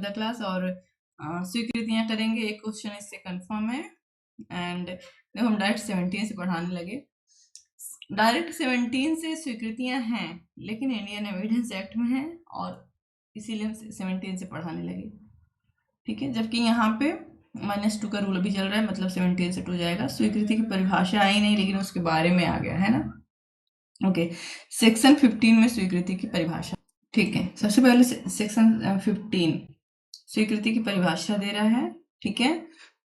The class और स्वीकृतियां करेंगे। एक क्वेश्चन इससे कंफर्म है। एंड देखो हम डायरेक्ट 17 से पढ़ाने लगे। डायरेक्ट 17 से स्वीकृतियां हैं, लेकिन इंडियन एविडेंस एक्ट में है और इसीलिए हम 17 से पढ़ाने लगे। ठीक है, जबकि यहाँ पे -2 का रूल अभी चल रहा है, मतलब 17 से 2 जाएगा। स्वीकृति की परिभाषा आई नहीं, लेकिन उसके बारे में आ गया है ना। ओके, सेक्शन 15 में स्वीकृति की परिभाषा। ठीक है, सबसे पहले सेक्शन 15 स्वीकृति की परिभाषा दे रहा है। ठीक है,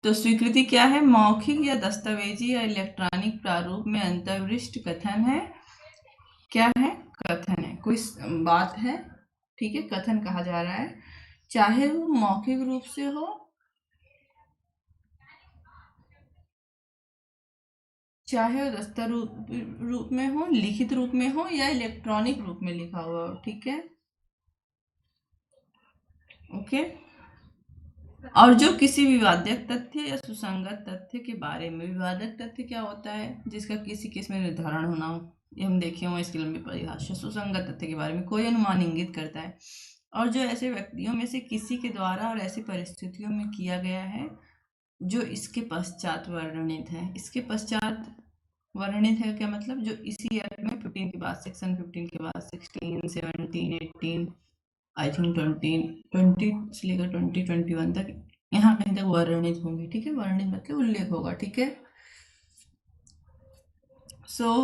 तो स्वीकृति क्या है? मौखिक या दस्तावेजी या इलेक्ट्रॉनिक प्रारूप में अंतर्विष्ट कथन है। क्या है? कथन है, कोई बात है। ठीक है, कथन कहा जा रहा है, चाहे वो मौखिक रूप से हो, चाहे वो दस्तावेज रूप में हो, लिखित रूप में हो, या इलेक्ट्रॉनिक रूप में लिखा हुआ हो। ठीक है, ओके। और जो किसी विवादक तथ्य या सुसंगत तथ्य के बारे में, विवादक तथ्य क्या होता है? जिसका किसी केस में निर्धारण होना हो, ये हम देखे हुए इसकी लंबी परिभाषा। सुसंगत तथ्य के बारे में कोई अनुमान इंगित करता है, और जो ऐसे व्यक्तियों में से किसी के द्वारा और ऐसी परिस्थितियों में किया गया है जो इसके पश्चात वर्णित है। इसके पश्चात वर्णित है क्या मतलब? जो इसी एक्ट में 15 के बाद, सेक्शन 15 के बाद 16, 17, 18, आई थिंक 20 से लेकर 21 तक, यहाँ कहीं तक वर्णित होंगी। ठीक है, वर्णित मतलब उल्लेख होगा। ठीक है, सो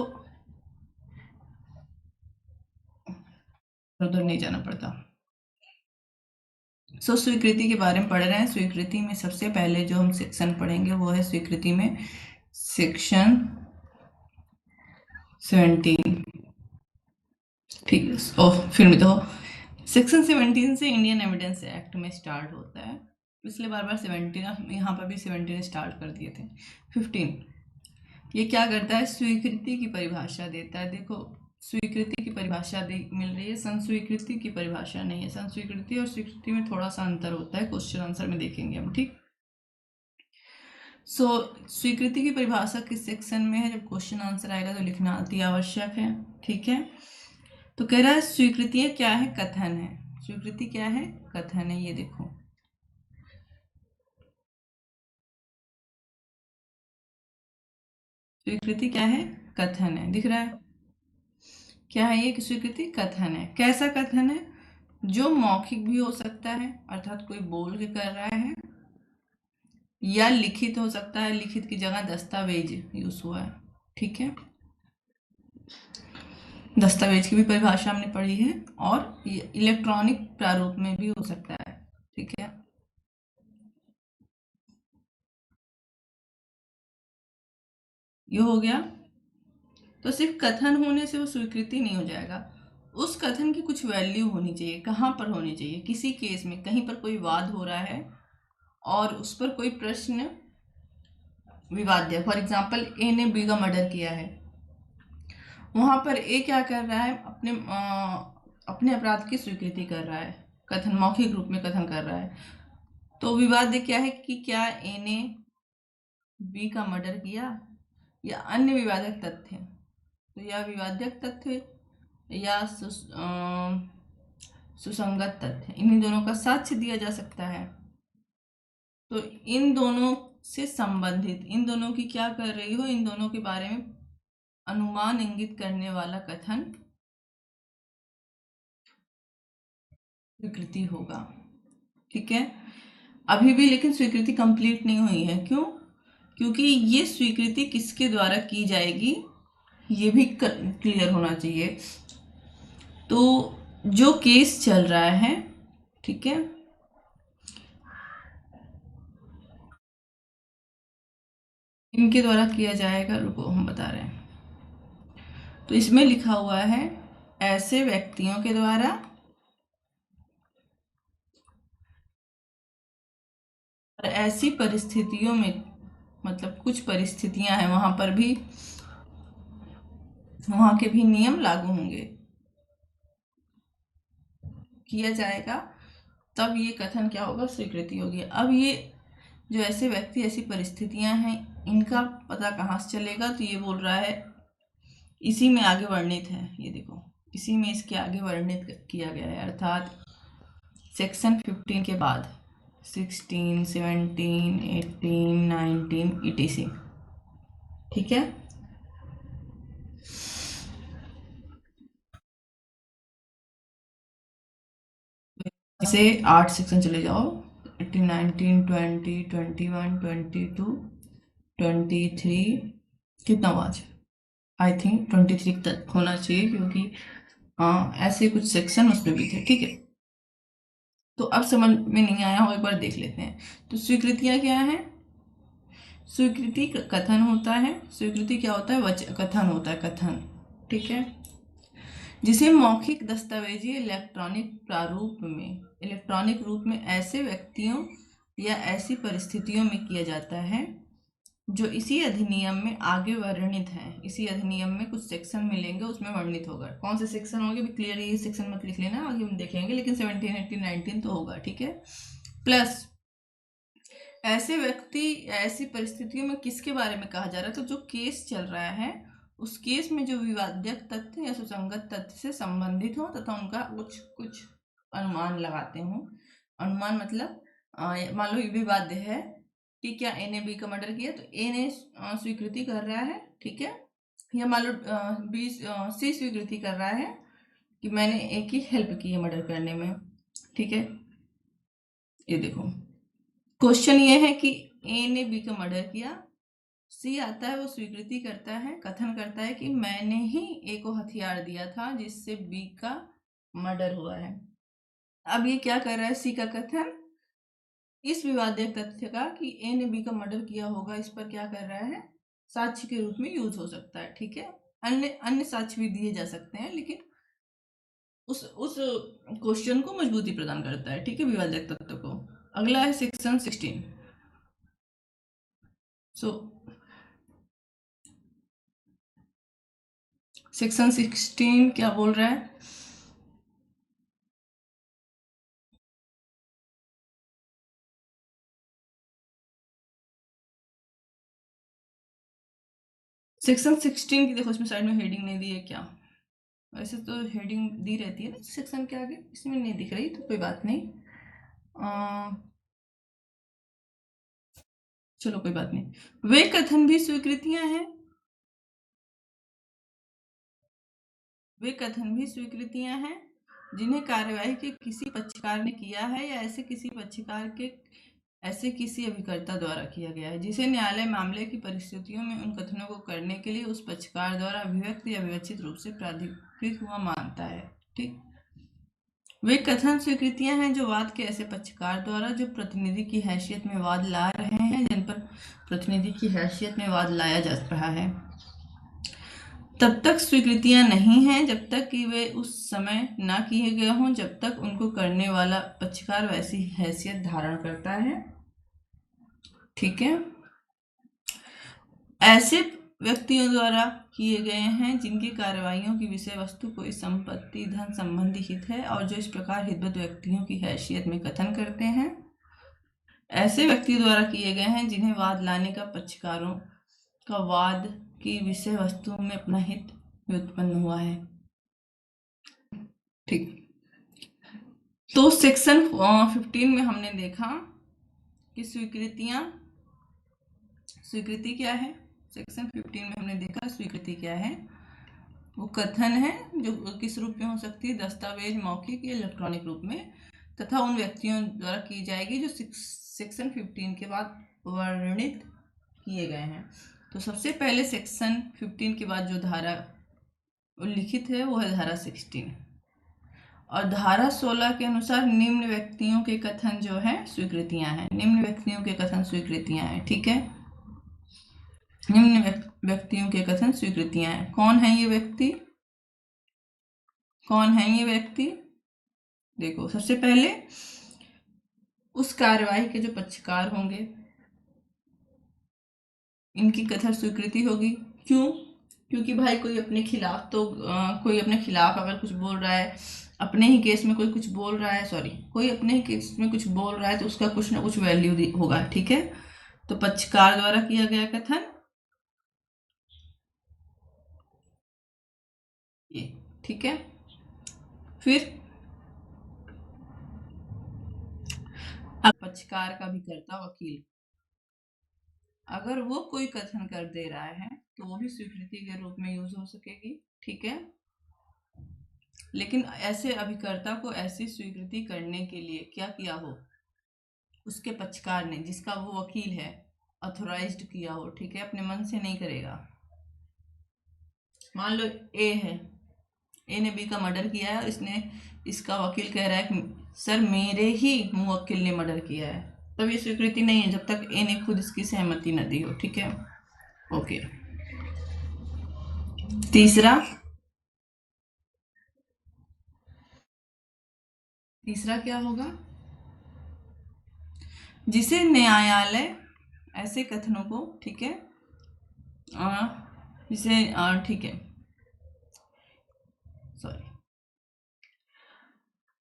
उधर नहीं जाना पड़ता। सो स्वीकृति के बारे में पढ़ रहे हैं। स्वीकृति में सबसे पहले जो हम सेक्शन पढ़ेंगे वो है स्वीकृति में सेक्शन 17। ठीक है, ओह फिर में तो सेक्शन 17 से इंडियन एविडेंस एक्ट में स्टार्ट होता है, इसलिए बार बार 17, यहाँ पर भी 17 स्टार्ट कर दिए थे। 15 ये क्या करता है? स्वीकृति की परिभाषा देता है। देखो, स्वीकृति की परिभाषा मिल रही है, संस्वीकृति की परिभाषा नहीं है। संस्वीकृति और स्वीकृति में थोड़ा सा अंतर होता है, क्वेश्चन आंसर में देखेंगे हम। ठीक, सो स्वीकृति की परिभाषा किस सेक्शन में है? जब क्वेश्चन आंसर आएगा तो लिखना अति आवश्यक है। ठीक है, तो कह रहा है स्वीकृतियां क्या है? कथन है। स्वीकृति क्या है? कथन है। ये देखो, स्वीकृति क्या है? कथन है। दिख रहा है क्या है ये? स्वीकृति कथन है। कैसा कथन है? जो मौखिक भी हो सकता है, अर्थात कोई बोल के कर रहा है, या लिखित हो सकता है, लिखित की जगह दस्तावेज यूज हुआ है। ठीक है, दस्तावेज की भी परिभाषा हमने पढ़ी है, और इलेक्ट्रॉनिक प्रारूप में भी हो सकता है। ठीक है, ये हो गया। तो सिर्फ कथन होने से वो स्वीकृति नहीं हो जाएगा, उस कथन की कुछ वैल्यू होनी चाहिए। कहाँ पर होनी चाहिए? किसी केस में कहीं पर कोई वाद हो रहा है और उस पर कोई प्रश्न विवाद्य, फॉर एग्जाम्पल ए ने बी का मर्डर किया है, वहां पर ए क्या कर रहा है? अपने अपराध की स्वीकृति कर रहा है, कथन मौखिक रूप में कथन कर रहा है। तो विवाद क्या है कि क्या ए ने बी का मर्डर किया, या अन्य विवादक तथ्य। तो यह विवादक तथ्य या सुसंगत तथ्य, इन्हीं दोनों का साक्ष्य दिया जा सकता है। तो इन दोनों से संबंधित, इन दोनों की क्या कर रही हो, इन दोनों के बारे में अनुमान इंगित करने वाला कथन स्वीकृति होगा। ठीक है, अभी भी लेकिन स्वीकृति कंप्लीट नहीं हुई है। क्यों? क्योंकि ये स्वीकृति किसके द्वारा की जाएगी ये भी क्लियर होना चाहिए। तो जो केस चल रहा है, ठीक है, इनके द्वारा किया जाएगा। रुको, हम बता रहे हैं। तो इसमें लिखा हुआ है ऐसे व्यक्तियों के द्वारा और ऐसी परिस्थितियों में, मतलब कुछ परिस्थितियां हैं वहां पर भी वहां के भी नियम लागू होंगे, किया जाएगा, तब ये कथन क्या होगा? स्वीकृति होगी। अब ये जो ऐसे व्यक्ति, ऐसी परिस्थितियां हैं, इनका पता कहाँ से चलेगा? तो ये बोल रहा है इसी में आगे वर्णित है। ये देखो, इसी में इसके आगे वर्णित किया गया है, अर्थात सेक्शन 15 के बाद 16, 17, 18, 19 etc। ठीक है। से 8 सेक्शन चले जाओ, 18, 19, 20, 21, 22, 23, कितना हुआ आज? आई थिंक 23 तक होना चाहिए, क्योंकि ऐसे कुछ सेक्शन उसमें भी थे। ठीक है, तो अब समझ में नहीं आया हो, एक बार देख लेते हैं। तो स्वीकृतियां क्या है? स्वीकृति कथन होता है। स्वीकृति क्या होता है? कथन होता है, कथन। ठीक है, जिसे मौखिक, दस्तावेजी, इलेक्ट्रॉनिक रूप में ऐसे व्यक्तियों या ऐसी परिस्थितियों में किया जाता है जो इसी अधिनियम में आगे वर्णित है। इसी अधिनियम में कुछ सेक्शन मिलेंगे, उसमें वर्णित होगा। कौन से सेक्शन होंगे भी क्लियर, ये सेक्शन मत लिख लेना, आगे हम देखेंगे, लेकिन 17, 18, 19 तो होगा। ठीक है, प्लस ऐसे व्यक्ति, ऐसी परिस्थितियों में किसके बारे में कहा जा रहा है? तो जो केस चल रहा है, उस केस में जो विवादक तथ्य या सुसंगत तथ्य से संबंधित हो तथा उनका कुछ कुछ अनुमान लगाते हो। अनुमान मतलब मान लो ये विवाद है कि क्या ए ने बी का मर्डर किया, तो ए ने स्वीकृति कर रहा है। ठीक है, या मान लो बी सी स्वीकृति कर रहा है कि मैंने ए की हेल्प की है मर्डर करने में। ठीक है, ये देखो, क्वेश्चन ये है कि ए ने बी का मर्डर किया, सी आता है, वो स्वीकृति करता है, कथन करता है कि मैंने ही ए को हथियार दिया था जिससे बी का मर्डर हुआ है। अब ये क्या कर रहा है? सी का कथन इस विवादित तथ्य का कि ए ने बी का मर्डर किया होगा, इस पर क्या कर रहा है? साक्ष्य के रूप में यूज हो सकता है। ठीक है, अन्य अन्य साक्ष्य भी दिए जा सकते हैं, लेकिन उस क्वेश्चन को मजबूती प्रदान करता है। ठीक है, विवादित तथ्य को। अगला है सेक्शन 16। सो सेक्शन 16 क्या बोल रहा है? सेक्शन 16 की देखो, इसमें साइड में हेडिंग नहीं दी है क्या? वैसे तो हेडिंग दी रहती है ना सेक्शन के आगे, इसमें नहीं दिख रही, तो कोई बात नहीं। चलो कोई बात नहीं। वे कथन भी स्वीकृतियां हैं। वे कथन भी स्वीकृतियां हैं जिन्हें कार्यवाही के किसी पक्षकार ने किया है या ऐसे किसी पक्षकार के ऐसे किसी अभिकर्ता द्वारा किया गया है, जिसे न्यायालय मामले की परिस्थितियों में उन कथनों को करने के लिए उस पक्षकार द्वारा अभिव्यक्त या विवक्षित रूप से प्राधिकृत हुआ मानता है। ठीक, वे कथन स्वीकृतियां हैं जो वाद के ऐसे पक्षकार द्वारा जो प्रतिनिधि की हैसियत में वाद ला रहे हैं, जिन पर प्रतिनिधि की हैसियत में वाद लाया जा रहा है, तब तक स्वीकृतियां नहीं हैं जब तक कि वे उस समय ना किए गए हों जब तक उनको करने वाला पक्षकार वैसी हैसियत धारण करता है। ठीक है, ऐसे व्यक्तियों द्वारा किए गए हैं जिनकी कार्यवाहियों की विषय वस्तु कोई संपत्ति, धन संबंधी हित है और जो इस प्रकार हितबद्ध व्यक्तियों की हैसियत में कथन करते हैं। ऐसे व्यक्ति द्वारा किए गए हैं जिन्हें वाद लाने का पक्षकारों का वाद की विषय वस्तु में अपना हित व्युत्पन्न हुआ है। ठीक, तो सेक्शन 15 में हमने देखा कि स्वीकृति क्या है। सेक्शन 15 में हमने देखा स्वीकृति क्या है। वो कथन है जो किस रूप में हो सकती है? दस्तावेज, मौखिक या इलेक्ट्रॉनिक रूप में, तथा उन व्यक्तियों द्वारा की जाएगी जो सेक्शन 15 के बाद वर्णित किए गए हैं। तो सबसे पहले सेक्शन 15 के बाद जो धारा उल्लिखित है वो है धारा 16, और धारा 16 के अनुसार निम्न व्यक्तियों के कथन जो है स्वीकृतियां हैं। निम्न व्यक्तियों के कथन स्वीकृतियां हैं। ठीक है, निम्न व्यक्तियों के कथन स्वीकृतियां हैं। कौन है ये व्यक्ति? कौन है ये व्यक्ति? देखो, सबसे पहले उस कार्यवाही के जो पक्षकार होंगे, इनकी कथन स्वीकृति होगी। क्यों? क्योंकि भाई कोई अपने खिलाफ तो कोई अपने खिलाफ अगर कुछ बोल रहा है, अपने ही केस में कोई कुछ बोल रहा है, सॉरी, कोई अपने ही केस में कुछ बोल रहा है, तो उसका कुछ ना कुछ वैल्यू होगा। ठीक है, तो पक्षकार द्वारा किया गया कथन ये। ठीक है, फिर पक्षकार का अभिकर्ता वकील अगर वो कोई कथन कर दे रहा है तो वो भी स्वीकृति के रूप में यूज हो सकेगी, ठीक है। लेकिन ऐसे अभिकर्ता को ऐसी स्वीकृति करने के लिए क्या किया हो, उसके पक्षकार ने, जिसका वो वकील है, ऑथोराइज्ड किया हो, ठीक है, अपने मन से नहीं करेगा। मान लो ए है, ए ने बी का मर्डर किया है, इसने, इसका वकील कह रहा है कि सर मेरे ही मुवक्किल ने मर्डर किया है, तब ये स्वीकृति नहीं है जब तक ए ने खुद इसकी सहमति न दी हो, ठीक है। ओके, तीसरा क्या होगा, जिसे न्यायालय ऐसे कथनों को, ठीक है, जिसे ठीक है, सॉरी,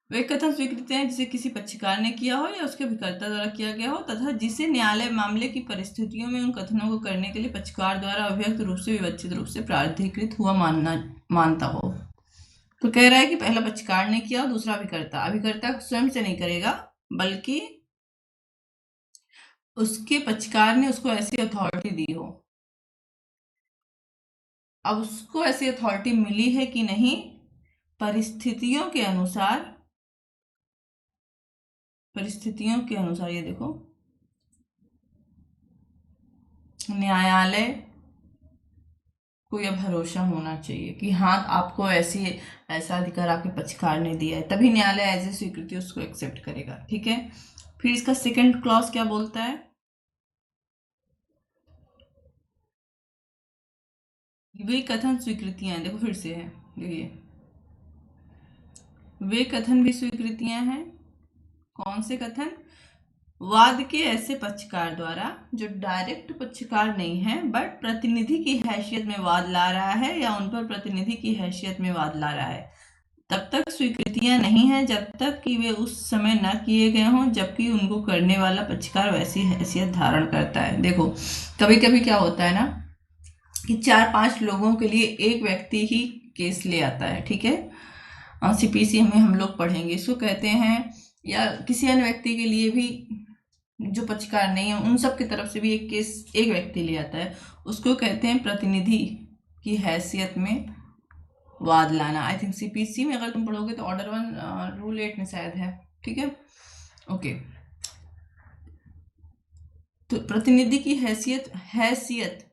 वे कथन स्वीकृत हैं जिसे किसी पक्षकार ने किया हो या उसके अभिकर्ता द्वारा किया गया हो तथा जिसे न्यायालय मामले की परिस्थितियों में उन कथनों को करने के लिए पक्षकार द्वारा अव्यक्त रूप से विवक्षित रूप से प्राधिकृत हुआ मानता हो। तो कह रहा है कि पहला पक्षकार ने किया और दूसरा अभिकर्ता। अभिकर्ता स्वयं से नहीं करेगा बल्कि उसके पक्षकार ने उसको ऐसी अथॉरिटी दी हो। अब उसको ऐसी अथॉरिटी मिली है कि नहीं, परिस्थितियों के अनुसार ये देखो, न्यायालय को यह भरोसा होना चाहिए कि हाँ आपको ऐसा अधिकार आपके पक्षकार ने दिया है, तभी न्यायालय एज ए स्वीकृति उसको एक्सेप्ट करेगा, ठीक है। फिर इसका सेकंड क्लॉज क्या बोलता है, वे कथन स्वीकृतियां, देखो फिर से है, देखिए वे कथन भी स्वीकृतियां हैं। कौन से कथन, वाद के ऐसे पक्षकार द्वारा जो डायरेक्ट पक्षकार नहीं है बट प्रतिनिधि की हैसियत में वाद ला रहा है या उन पर प्रतिनिधि की हैसियत में वाद ला रहा है, तब तक स्वीकृतियां नहीं है जब तक कि वे उस समय न किए गए हों जबकि उनको करने वाला पक्षकार वैसी हैसियत धारण करता है। देखो कभी कभी क्या होता है ना कि 4-5 लोगों के लिए एक व्यक्ति ही केस ले आता है, ठीक है, सीपीसी में हम लोग पढ़ेंगे इसको कहते हैं, या किसी अन्य व्यक्ति के लिए भी जो पक्षकार नहीं है उन सब की तरफ से भी एक केस एक व्यक्ति ले आता है, उसको कहते हैं प्रतिनिधि की हैसियत में वाद लाना। आई थिंक सीपीसी में अगर तुम पढ़ोगे तो ऑर्डर 1 रूल 8 में शायद है, ठीक है। ओके, तो प्रतिनिधि की हैसियत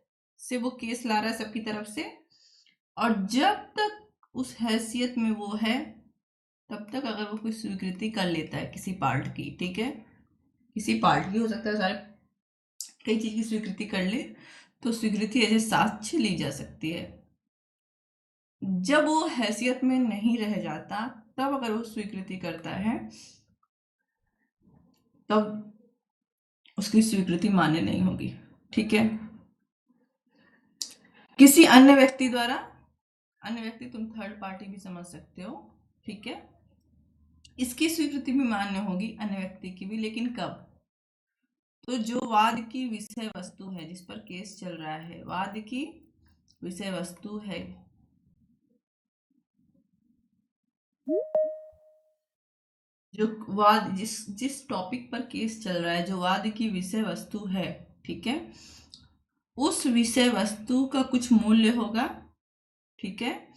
से वो केस ला रहा है सबकी तरफ से, और जब तक उस हैसियत में वो है तब तक अगर वो कोई स्वीकृति कर लेता है किसी पार्ट की, ठीक है, किसी पार्ट की हो सकता है, सारे कई चीज की स्वीकृति कर ले तो स्वीकृति ऐसे साक्ष्य ली जा सकती है। जब वो हैसियत में नहीं रह जाता तब अगर वो स्वीकृति करता है तब उसकी स्वीकृति मान्य नहीं होगी, ठीक है। किसी अन्य व्यक्ति द्वारा, अन्य व्यक्ति तुम थर्ड पार्टी भी समझ सकते हो, ठीक है, इसकी स्वीकृति भी मान्य होगी अन्य व्यक्ति की भी, लेकिन कब, तो जो वाद की विषय वस्तु है जिस पर केस चल रहा है, वाद की विषय वस्तु है, जो वाद जिस टॉपिक पर केस चल रहा है, जो वाद की विषय वस्तु है, ठीक है, उस विषय वस्तु का कुछ मूल्य होगा, ठीक है।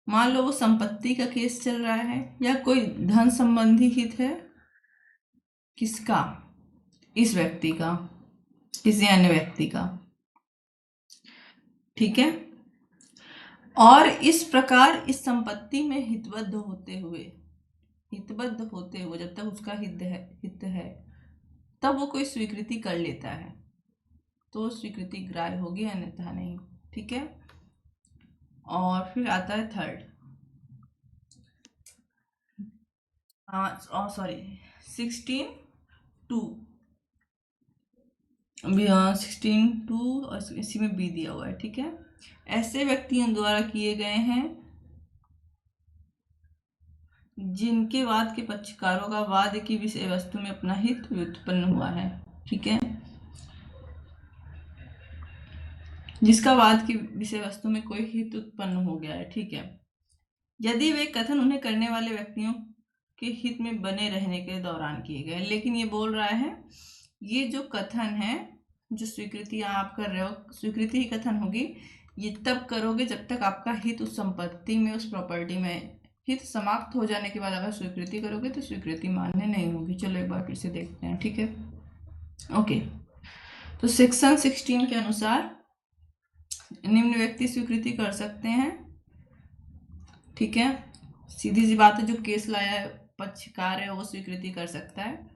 मान लो वो संपत्ति का केस चल रहा है या कोई धन संबंधी हित है, किसका, इस व्यक्ति का, किसी अन्य व्यक्ति का, ठीक है। और इस प्रकार इस संपत्ति में हितबद्ध होते हुए जब तक उसका हित है तब वो कोई स्वीकृति कर लेता है तो स्वीकृति ग्राह्य होगी, अन्यथा नहीं, ठीक है। और फिर आता है थर्ड, सॉरी 16(2) और इसी में बी दिया हुआ है, ठीक है। ऐसे व्यक्तियों द्वारा किए गए हैं जिनके वाद के पक्षकारों का वाद की विषय वस्तु में अपना हित व्युत्पन्न हुआ है, ठीक है, जिसका वाद की विषय वस्तु में कोई हित उत्पन्न हो गया है, ठीक है। यदि वे कथन उन्हें करने वाले व्यक्तियों के हित में बने रहने के दौरान किए गए। लेकिन ये बोल रहा है ये जो कथन है, जो स्वीकृति आप कर रहे हो, स्वीकृति ही कथन होगी, ये तब करोगे जब तक आपका हित उस संपत्ति में, उस प्रॉपर्टी में, हित समाप्त हो जाने के बाद अगर स्वीकृति करोगे तो स्वीकृति मान्य नहीं होगी। चलो एक बार फिर से देखते हैं, ठीक है। ओके, तो सेक्शन 16 के अनुसार निम्न व्यक्ति स्वीकृति कर सकते हैं, ठीक है। सीधी सी बात है, जो केस लाया है पक्षकार है वो स्वीकृति कर सकता है।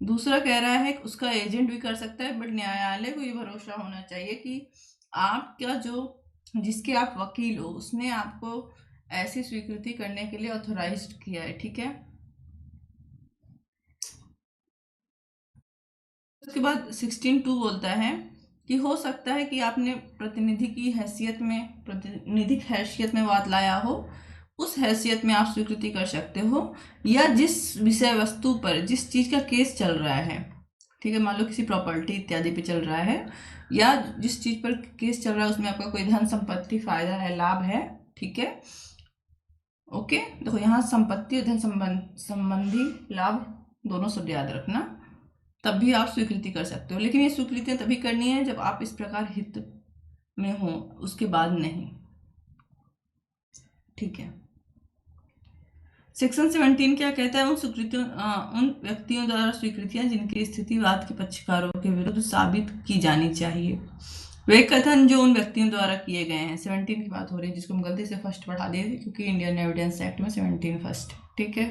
दूसरा कह रहा है कि उसका एजेंट भी कर सकता है, बट न्यायालय को ये भरोसा होना चाहिए कि आपका जो, जिसके आप वकील हो, उसने आपको ऐसी स्वीकृति करने के लिए ऑथोराइज्ड किया है, ठीक है। उसके बाद 16(2) बोलता है कि हो सकता है कि आपने प्रतिनिधिक हैसियत में वाद लाया हो, उस हैसियत में आप स्वीकृति कर सकते हो, या जिस विषय वस्तु पर, जिस चीज का केस चल रहा है, ठीक है, मान लो किसी प्रॉपर्टी इत्यादि पे चल रहा है, या जिस चीज पर केस चल रहा है उसमें आपका कोई धन संपत्ति फायदा है, लाभ है, ठीक है। ओके, देखो यहाँ संपत्ति और धन संबंधी लाभ दोनों शब्द याद रखना, तब भी आप स्वीकृति कर सकते हो। लेकिन ये स्वीकृतियां तभी करनी है जब आप इस प्रकार हित में हो, उसके बाद नहीं, ठीक है। सेक्शन 17 क्या कहता है? उन व्यक्तियों द्वारा स्वीकृतियां जिनकी स्थिति वाद के पक्षकारों के विरुद्ध साबित की जानी चाहिए। वे कथन जो उन व्यक्तियों द्वारा किए गए हैं, 17 की बात हो रही है, जिसको हम गलती से फर्स्ट पढ़ा दिए थे क्योंकि इंडियन एविडेंस एक्ट में 17 फर्स्ट, ठीक है।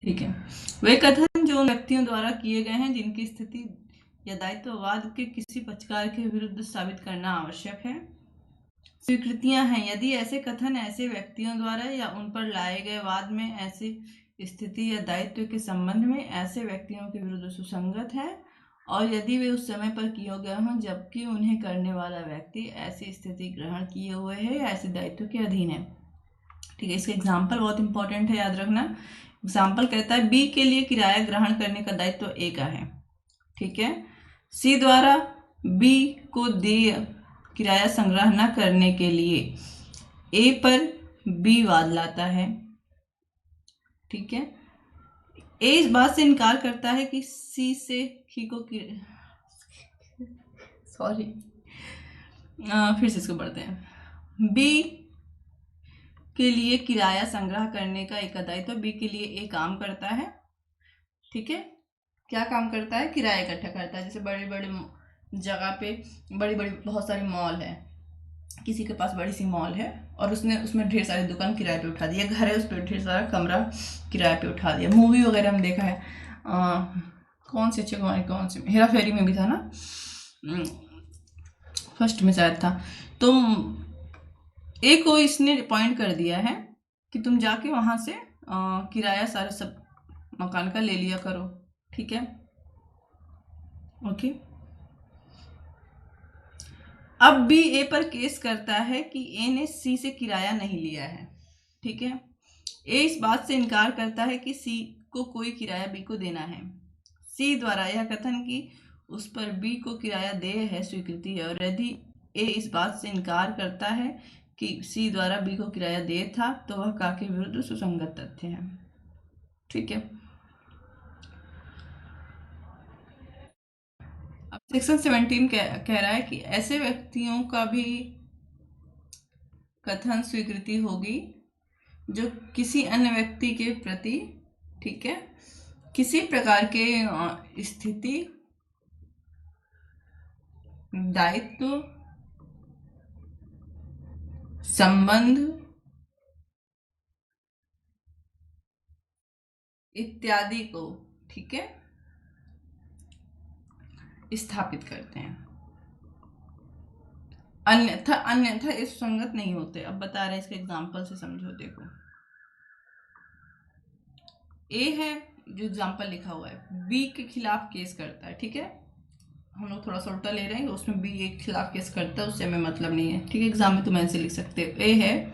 ठीक है, वे कथन जो उन व्यक्तियों द्वारा किए गए हैं जिनकी स्थिति या दायित्ववाद के किसी पक्षकार के विरुद्ध साबित करना आवश्यक है। स्वीकृतियां हैं यदि ऐसे कथन ऐसे व्यक्तियों द्वारा या उन पर लाए गए वाद में ऐसी स्थिति या दायित्व के संबंध में ऐसे व्यक्तियों के विरुद्ध सुसंगत है, और यदि वे उस समय पर किए गए हों जबकि उन्हें करने वाला व्यक्ति ऐसी स्थिति ग्रहण किए हुए है या ऐसे दायित्व के अधीन है, ठीक है। इसका एग्जाम्पल बहुत इंपॉर्टेंट है, याद रखना। एग्जाम्पल कहता है बी के लिए किराया ग्रहण करने का दायित्व ए का है, ठीक है। सी द्वारा बी को देय किराया संग्रह न करने के लिए ए पर बी वाद लाता है, ठीक है। ए इस बात से इनकार करता है कि सी से ही को फिर से इसको पढ़ते हैं। बी के लिए किराया संग्रह करने का एक दायित्व बी के लिए ए काम करता है, ठीक है। क्या काम करता है? किराया इकट्ठा करता है। जैसे बड़े बड़े जगह पे बड़ी बड़ी बहुत सारी मॉल है, किसी के पास बड़ी सी मॉल है और उसने उसमें ढेर सारी दुकान किराए पे उठा दिया, घर है उस पर ढेर सारा कमरा किराए पे उठा दिया। मूवी वगैरह में देखा है, कौन से अच्छे कौन से, हेरा फेरी में भी था ना, फर्स्ट में शायद था। तो ए को इसने अपॉइंट कर दिया है कि तुम जाके वहां से किराया सारे सब मकान का ले लिया करो, ठीक है। ओके, अब बी ए पर केस करता है कि ए ने सी से किराया नहीं लिया है, ठीक है। ए इस बात से इनकार करता है कि सी को कोई किराया बी को देना है। सी द्वारा यह कथन कि उस पर बी को किराया देय है स्वीकृति है, और यदि ए इस बात से इनकार करता है कि सी द्वारा बी को किराया देय था तो वह का के विरुद्ध सुसंगत तथ्य है, ठीक है। अब सेक्शन 17 कह रहा है कि ऐसे व्यक्तियों का भी कथन स्वीकृति होगी जो किसी अन्य व्यक्ति के प्रति, ठीक है, किसी प्रकार के स्थिति, दायित्व, संबंध इत्यादि को, ठीक है, स्थापित करते हैं। अन्यथा ये सुसंगत नहीं होते। अब बता रहे हैं, इसके एग्जाम्पल से समझो। देखो, ए है जो एग्जाम्पल लिखा हुआ है, बी के खिलाफ केस करता है, ठीक है। हम लोग थोड़ा सा उल्टा ले रहे हैं, उसमें बी ए के खिलाफ केस करता है, उससे हमें मतलब नहीं है, ठीक है। एग्जाम में तुम ऐसे लिख सकते हो, ए है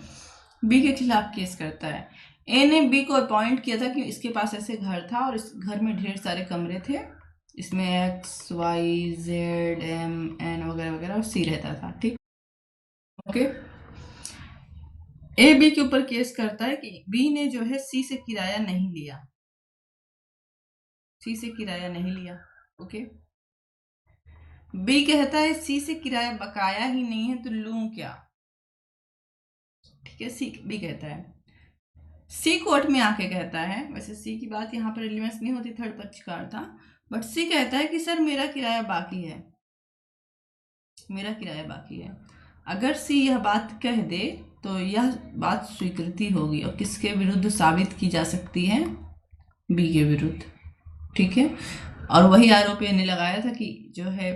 बी के खिलाफ केस करता है। ए ने बी को अपॉइंट किया था कि इसके पास ऐसे घर था और इस घर में ढेर सारे कमरे थे, इसमें x y z m n वगैरह वगैरह और सी रहता था। ठीक, ओके। ए बी के ऊपर केस करता है कि बी ने जो है सी से किराया नहीं लिया, सी से किराया नहीं लिया। ओके, बी कहता है सी से किराया बकाया ही नहीं है तो लूं क्या। ठीक है, सी बी कहता है, सी कोर्ट में आके कहता है, वैसे सी की बात यहाँ पर रिलीवेंस नहीं होती, थर्ड पक्षकार था, बट सी कहता है कि सर मेरा किराया बाकी है, मेरा किराया बाकी है। अगर सी यह बात कह दे तो यह बात स्वीकृति होगी और किसके विरुद्ध साबित की जा सकती है, बी के विरुद्ध। ठीक है, और वही आरोप ने लगाया था कि जो है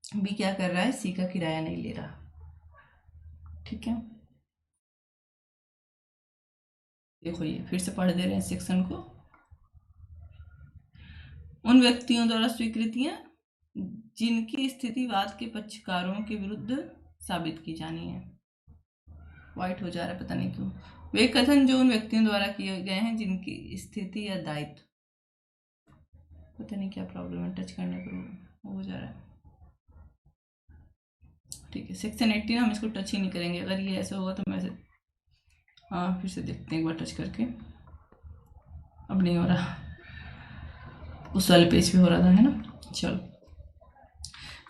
बी क्या कर रहा है, सी का किराया नहीं ले रहा। ठीक है, देखो ये फिर से पढ़ दे रहे हैं सेक्शन को। उन व्यक्तियों द्वारा स्वीकृतियां जिनकी स्थिति वाद के पक्षकारों के विरुद्ध साबित की जानी है। वाइट हो जा रहा है पता नहीं क्यों। वे कथन जो उन व्यक्तियों द्वारा किए गए हैं जिनकी स्थिति या दायित्व, पता नहीं क्या प्रॉब्लम है, टच करने पर हो जा रहा है। ठीक है, सेक्शन 18 हम इसको टच ही नहीं करेंगे, अगर ये ऐसा होगा तो मैं हाँ फिर से देखते हैं एक बार टच करके। अब नहीं हो रहा, उस वाले पेज पे हो रहा था, है ना। चलो,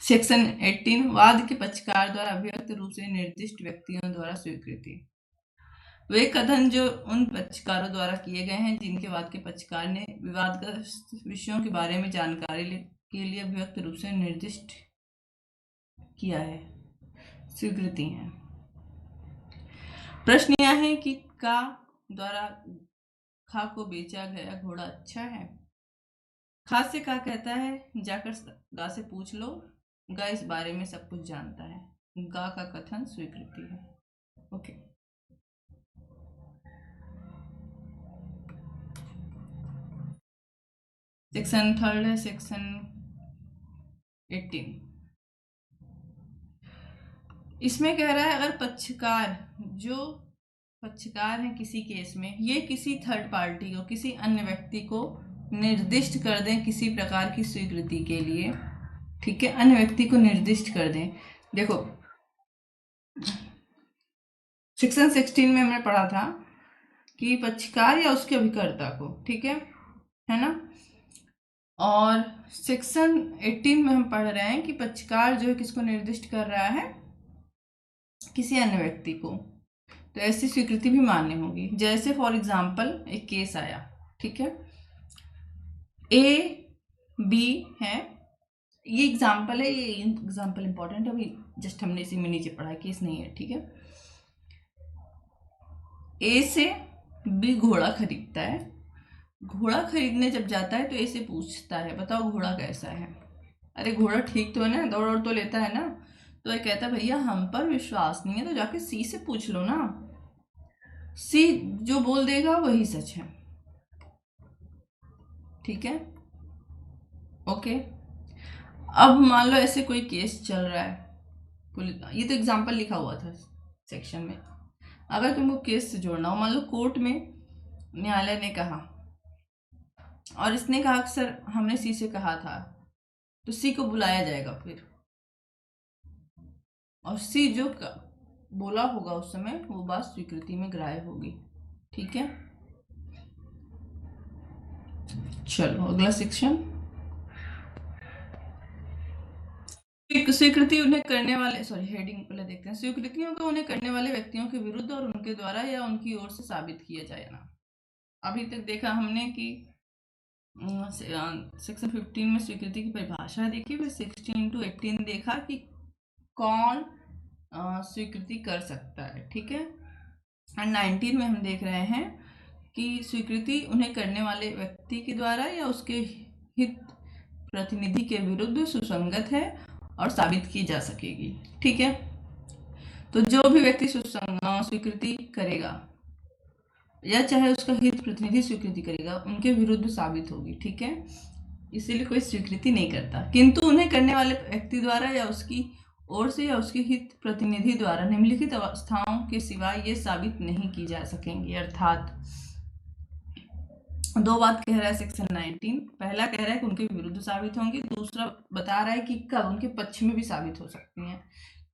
सेक्शन 18 वाद के पक्षकार द्वारा अभिव्यक्त रूप से निर्दिष्ट व्यक्तियों द्वारा स्वीकृति। वे कथन जो उन पक्षकारों द्वारा किए गए हैं जिनके वाद के पक्षकार ने विवादग्रस्त विषयों के बारे में जानकारी के लिए अभिव्यक्त रूप से निर्दिष्ट किया है, स्वीकृति है। प्रश्न यह है कि का द्वारा खा को बेचा गया घोड़ा अच्छा है। खा से का कहता है जाकर गा से पूछ लो, गा इस बारे में सब कुछ जानता है। गा का कथन स्वीकृति है। ओके, सेक्शन 3 है, सेक्शन 18। इसमें कह रहा है अगर पक्षकार, जो पक्षकार है किसी केस में, ये किसी थर्ड पार्टी को, किसी अन्य व्यक्ति को निर्दिष्ट कर दें किसी प्रकार की स्वीकृति के लिए। ठीक है, अन्य व्यक्ति को निर्दिष्ट कर दें। देखो सेक्शन 16 में हमने पढ़ा था कि पक्षकार या उसके अभिकर्ता को, ठीक है ना। और सेक्शन 18 में हम पढ़ रहे हैं कि पक्षकार जो है किसको निर्दिष्ट कर रहा है, किसी अन्य व्यक्ति को। तो ऐसी स्वीकृति भी मान्य होगी। जैसे फॉर एग्जाम्पल एक केस आया, ठीक है, ए बी है, ये एग्जाम्पल है, ये एग्जाम्पल इंपॉर्टेंट है, अभी जस्ट हमने इसी में नीचे पढ़ा है, केस नहीं है। ठीक है, ए से बी घोड़ा खरीदता है। घोड़ा खरीदने जब जाता है तो ए से पूछता है बताओ घोड़ा कैसा है। अरे घोड़ा ठीक तो है ना, दौड़ दौड़ तो लेता है ना। तो ये कहता है भैया हम पर विश्वास नहीं है तो जाके सी से पूछ लो ना, सी जो बोल देगा वही सच है। ठीक है, ओके। अब मान लो ऐसे कोई केस चल रहा है, ये तो एग्जाम्पल लिखा हुआ था सेक्शन में। अगर तुमको केस से जोड़ना हो, मान लो कोर्ट में न्यायालय ने कहा और इसने कहा कि सर हमने सी से कहा था, तो सी को बुलाया जाएगा फिर, और सी जो बोला होगा उस समय वो बात स्वीकृति में ग्राह्य होगी। ठीक है, चलो अगला सेक्शन। स्वीकृति उन्हें करने वाले, सॉरी हेडिंग पहले देखते हैं। स्वीकृतियों को उन्हें करने वाले व्यक्तियों के विरुद्ध और उनके द्वारा या उनकी ओर से साबित किया जाएगा। अभी तक देखा हमने कि सेक्शन 15 में स्वीकृति की परिभाषा देखी, फिर 16 to 18 देखा कि कौन स्वीकृति कर सकता है। ठीक है, और 19 में हम देख रहे हैं कि स्वीकृति उन्हें करने वाले व्यक्ति के द्वारा या उसके हित प्रतिनिधि के विरुद्ध सुसंगत है और साबित की जा सकेगी। ठीक है, तो जो भी व्यक्ति स्वीकृति करेगा या चाहे उसका हित प्रतिनिधि स्वीकृति करेगा, उनके विरुद्ध साबित होगी। ठीक है, इसीलिए कोई स्वीकृति नहीं करता, किंतु उन्हें करने वाले व्यक्ति द्वारा या उसकी ओर से या उसके हित प्रतिनिधि द्वारा निम्नलिखित अवस्थाओं के सिवाय ये साबित नहीं की जा सकेंगी। अर्थात दो बात कह रहा है सेक्शन 19। पहला कह रहा है कि उनके विरुद्ध साबित होंगी, दूसरा बता रहा है कि कब उनके पक्ष में भी साबित हो सकती हैं।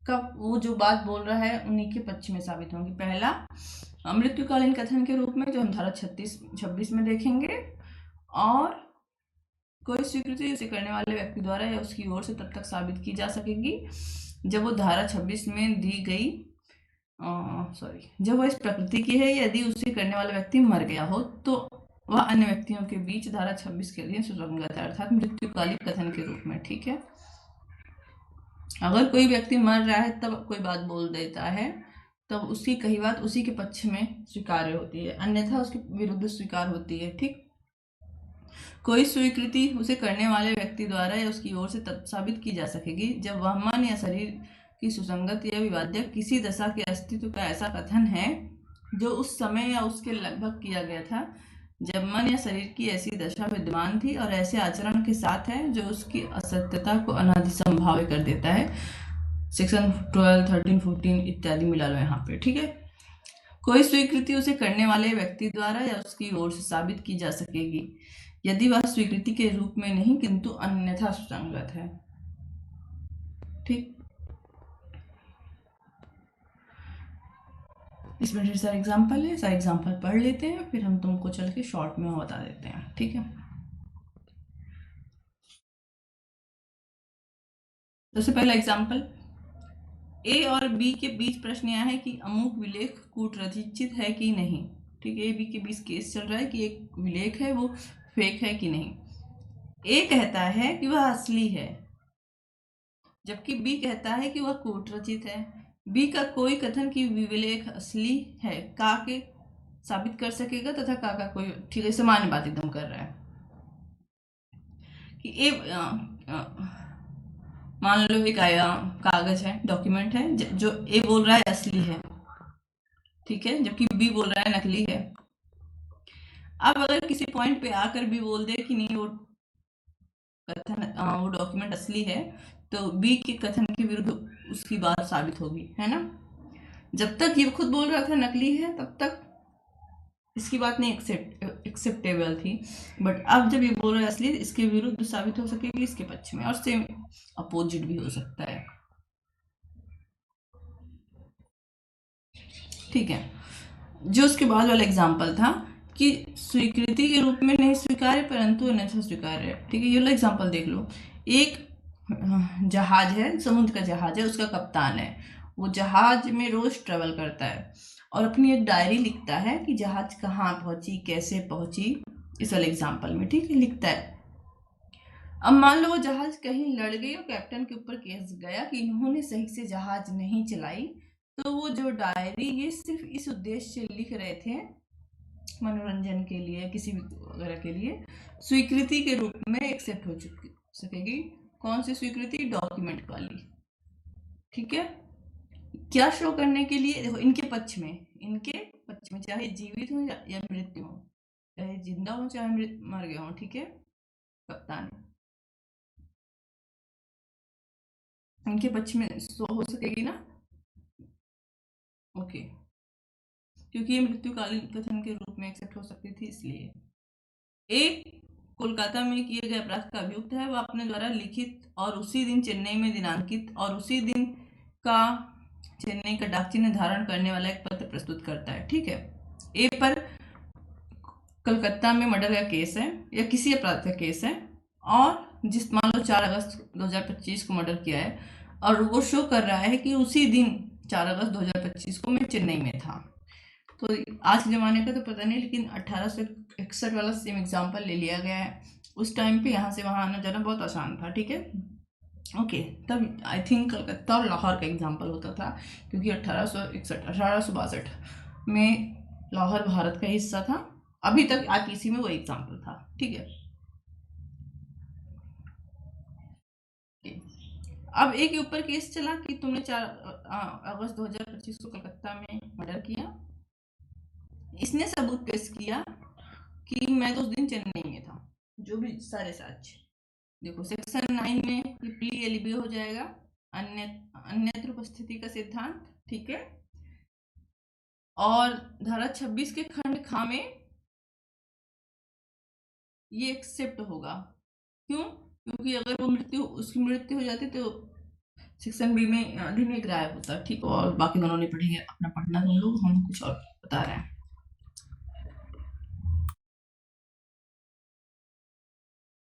कब वो जो बात बोल रहा है उन्हीं के पक्ष में साबित होंगी। पहला मृत्युकालीन कथन के रूप में, जो हम धारा 26 में देखेंगे, और कोई स्वीकृति उसे करने वाले व्यक्ति द्वारा या उसकी ओर से तब तक साबित की जा सकेगी जब वो धारा 26 में दी गई जब वह इस प्रकृति की है, यदि उसे करने वाला व्यक्ति मर गया हो तो वह अन्य व्यक्तियों के बीच धारा 26 के अधीन सुसंगत है, अर्थात मृत्युकालीन कथन के रूप में। ठीक है, अगर कोई व्यक्ति मर रहा है तब कोई बात बोल देता है, तब उसकी कही बात उसी के पक्ष में स्वीकार्य होती है, अन्यथा उसके विरुद्ध स्वीकार होती है। ठीक, कोई स्वीकृति उसे करने वाले व्यक्ति द्वारा या उसकी ओर से तब साबित की जा सकेगी जब वह मन या शरीर की सुसंगत या विवाद्य किसी दशा के अस्तित्व का ऐसा कथन है जो उस समय या उसके लगभग किया गया था जब मन या शरीर की ऐसी दशा विद्यमान थी, और ऐसे आचरण के साथ है जो उसकी असत्यता को अनादि संभाव्य कर देता है। सेक्शन 12, 13, 14 इत्यादि मिला लो यहाँ पे। ठीक है, कोई स्वीकृति उसे करने वाले व्यक्ति द्वारा या उसकी ओर से साबित की जा सकेगी यदि वह स्वीकृति के रूप में नहीं किंतु अन्यथा सुसंगत है। ठीक, इसमें ढेर सारे एग्जाम्पल है, सारे एग्जाम्पल पढ़ लेते हैं, फिर हम तुमको चल के शॉर्ट में बता देते हैं। ठीक है, सबसे पहला एग्जाम्पल, ए और बी के बीच प्रश्न यह है कि अमुक विलेख कूटरचित है कि नहीं। ठीक है, ए बी के बीच केस चल रहा है कि एक विलेख है वो फेक है कि नहीं। ए कहता है कि वह असली है, जबकि बी कहता है कि वह कूटरचित है। बी का कोई कथन कि विलेख असली है का के साबित कर सकेगा तथा का कोई, ठीक है, सामान्य बात एकदम कर रहा है कि ए मान लो एक कागज है, डॉक्यूमेंट है, जो ए बोल रहा है असली है, ठीक है, जबकि बी बोल रहा है नकली है। अब अगर किसी पॉइंट पे आकर बी बोल दे कि नहीं वो कथन वो डॉक्यूमेंट असली है, तो बी के कथन के विरुद्ध उसकी बात साबित होगी, है ना। जब तक ये खुद बोल रहा था नकली है तब तक इसकी बात नहीं एक्सेप्टेबल थी, बट अब जब ये बोल रहा है असली, इसके विरुद्ध साबित हो सकेगी इसके पक्ष में, और सेम अपोजिट भी हो सकता है। ठीक है, जो उसके बाद वाला एग्जाम्पल था कि स्वीकृति के रूप में नहीं स्वीकार्य परंतु अन्यथा स्वीकार्य है। ठीक है, ये वाला एग्जाम्पल देख लो। एक जहाज है, समुद्र का जहाज है, उसका कप्तान है, वो जहाज में रोज ट्रेवल करता है और अपनी एक डायरी लिखता है कि जहाज कहाँ पहुंची, कैसे पहुंची, इस वाले एग्जाम्पल में। ठीक है, लिखता है। अब मान लो वो जहाज कहीं लड़ गई और कैप्टन के ऊपर केस गया कि इन्होंने सही से जहाज नहीं चलाई, तो वो जो डायरी ये सिर्फ इस उद्देश्य से लिख रहे थे, मनोरंजन के लिए, किसी भी वगैरह के लिए, स्वीकृति के रूप में एक्सेप्ट हो सकेगी। कौन सी स्वीकृति? डॉक्यूमेंट वाली। ठीक है, क्या शो करने के लिए? देखो, इनके पक्ष में चाहे जीवित हो या मृत्यु हो, चाहे जिंदा हो चाहे मर गया हो, ठीक है, कप्तान इनके पक्ष में शो हो सकेगी ना। ओके, क्योंकि ये मृत्युकालीन कथन के रूप में एक्सेप्ट हो सकती थी, इसलिए। एक कोलकाता में किए गए अपराध का अभियुक्त है, वह अपने द्वारा लिखित और उसी दिन चेन्नई में दिनांकित और उसी दिन का चेन्नई का डाक चिन्ह धारण करने वाला एक पत्र प्रस्तुत करता है। ठीक है, ए पर कलकत्ता में मर्डर का केस है या किसी अपराध का केस है, और जिस मान लो 4 अगस्त 2025 को मर्डर किया है, और वो शो कर रहा है कि उसी दिन 4 अगस्त 2025 को मैं चेन्नई में था। तो आज के ज़माने का तो पता नहीं, लेकिन 1861 वाला सेम एग्जाम्पल ले लिया गया है। उस टाइम पे यहाँ से वहाँ आना जाना बहुत आसान था। ठीक है, ओके, तब आई थिंक कलकत्ता और लाहौर का एग्जाम्पल होता था, क्योंकि 1862 में लाहौर भारत का हिस्सा था। अभी तक आरटीसी में वो एग्जाम्पल था। ठीक है, अब एक के ऊपर केस चला कि तुमने 4 अगस्त 2025 को कलकत्ता में मर्डर किया। इसने सबूत पेश किया कि मैं तो उस दिन चेन्नई में था, जो भी सारे साक्ष्य देखो, सेक्शन 9 में ये प्ली एलिबी हो जाएगा, अन्यत्र उपस्थिति का सिद्धांत। ठीक है, और धारा 26 के खंड ख में ये एक्सेप्ट होगा। क्यों? क्योंकि अगर वो उसकी मृत्यु हो जाती तो सेक्शन बी में अधिनियम गायब होता। ठीक, और बाकी दोनों नहीं पढ़ेंगे, अपना पढ़ना तुम लोग, हम कुछ और बता रहे हैं।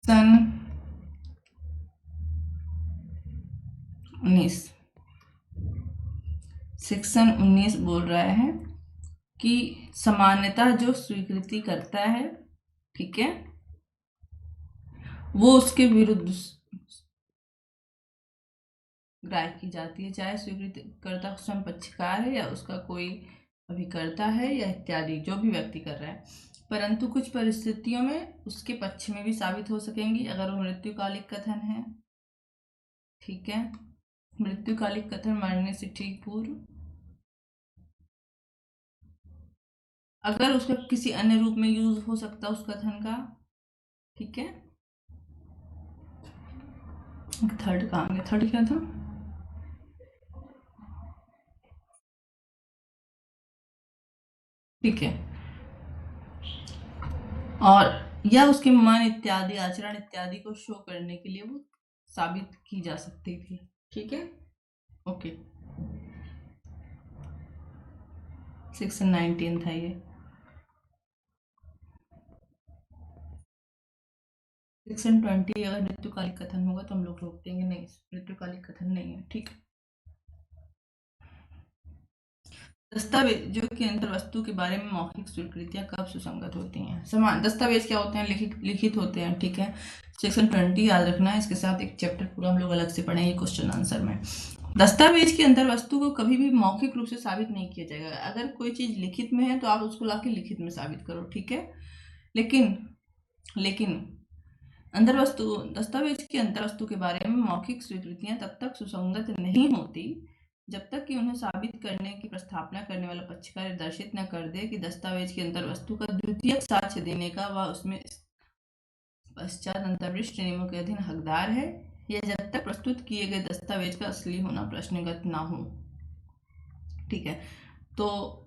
सन 19, सेक्शन 19 बोल रहा है कि समानता जो स्वीकृति करता है, ठीक है, वो उसके विरुद्ध ग्राह्य की जाती है, चाहे स्वीकृति करता स्वयं पक्षकार है या उसका कोई अभिकर्ता है या इत्यादि जो भी व्यक्ति कर रहा है, परंतु कुछ परिस्थितियों में उसके पक्ष में भी साबित हो सकेंगी अगर वो मृत्युकालिक कथन है। ठीक है, मृत्युकालिक कथन मरने से ठीक पूर्व, अगर उसका किसी अन्य रूप में यूज हो सकता उस कथन का। ठीक है, थर्ड कहाँ गया? थर्ड क्या था? ठीक है, और या उसके मन इत्यादि आचरण इत्यादि को शो करने के लिए वो साबित की जा सकती थी। ठीक है, ओके, सेक्शन 19 था ये। सेक्शन 20 अगर मृत्युकालिक कथन होगा तो हम लोग रोक देंगे, नहीं मृत्युकालिक कथन नहीं है। ठीक, दस्तावेजों के अंतर वस्तु के बारे में मौखिक स्वीकृतियां कब सुसंगत होती हैं? समान दस्तावेज क्या होते हैं? लिखित होते हैं। ठीक है, सेक्शन 20 याद रखना है, इसके साथ एक चैप्टर पूरा हम लोग अलग से पढ़ेंगे क्वेश्चन आंसर में। दस्तावेज के अंतर वस्तु को कभी भी मौखिक रूप से साबित नहीं किया जाएगा। अगर कोई चीज लिखित में है तो आप उसको लाके लिखित में साबित करो। ठीक है, लेकिन लेकिन अंतर वस्तु दस्तावेज के अंतर वस्तु के बारे में मौखिक स्वीकृतियां तब तक सुसंगत नहीं होती जब तक कि उन्हें साबित करने की प्रस्तावना करने वाला पक्षकार दर्शित न कर दे कि दस्तावेज की अंतर वस्तु का द्वितीयक साक्ष्य देने का वह उसमें पश्चात अंतर्विष्ट नियमों के अधीन हकदार है, या जब तक प्रस्तुत किए गए दस्तावेज का असली होना प्रश्नगत ना हो। ठीक है, तो